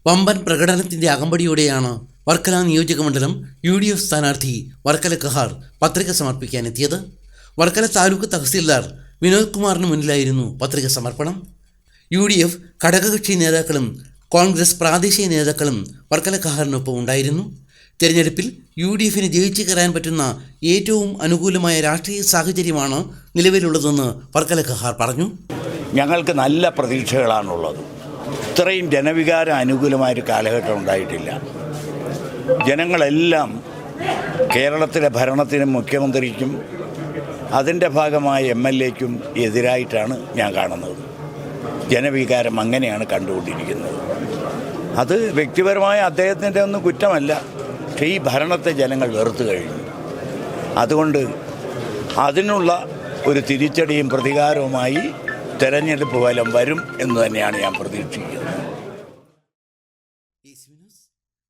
വമ്പൻ പ്രകടനത്തിന്റെ അകമ്പടിയോടെയാണ് വർക്കല നിയോജകമണ്ഡലം UDF സ്ഥാനാർത്ഥി വർക്കല കഹാർ പത്രിക സമർപ്പിക്കാനെത്തിയത്. വർക്കല താലൂക്ക് തഹസീൽദാർ വിനോദ് കുമാറിന് മുന്നിലായിരുന്നു പത്രിക സമർപ്പണം. UDF ഘടകകക്ഷി നേതാക്കളും കോൺഗ്രസ് പ്രാദേശിക നേതാക്കളും വർക്കല കഹാറിനൊപ്പം ഉണ്ടായിരുന്നു. തെരഞ്ഞെടുപ്പിൽ UDFന് ജയിച്ചു കയറാൻ പറ്റുന്ന ഏറ്റവും അനുകൂലമായ രാഷ്ട്രീയ സാഹചര്യമാണ് നിലവിലുള്ളതെന്ന് വർക്കല കഹാർ പറഞ്ഞു. ഞങ്ങൾക്ക് നല്ല പ്രതീക്ഷകളാണുള്ളത്. ഇത്രയും ജനവികാരം അനുകൂലമായൊരു കാലഘട്ടം ഉണ്ടായിട്ടില്ല. ജനങ്ങളെല്ലാം കേരളത്തിലെ ഭരണത്തിനും മുഖ്യമന്ത്രിക്കും അതിൻ്റെ ഭാഗമായ MLAക്കും എതിരായിട്ടാണ് ഞാൻ കാണുന്നത്. ജനവികാരം അങ്ങനെയാണ് കണ്ടുകൊണ്ടിരിക്കുന്നത്. അത് വ്യക്തിപരമായ അദ്ദേഹത്തിൻ്റെ ഒന്നും കുറ്റമല്ല. പക്ഷേ ഈ ഭരണത്തെ ജനങ്ങൾ വെറുത്തു കഴിഞ്ഞു. അതുകൊണ്ട് അതിനുള്ള ഒരു തിരിച്ചടിയും പ്രതികാരവുമായി തെരഞ്ഞെടുപ്പ് ഫലം വരും എന്ന് തന്നെയാണ് ഞാൻ പ്രതീക്ഷിക്കുന്നത്.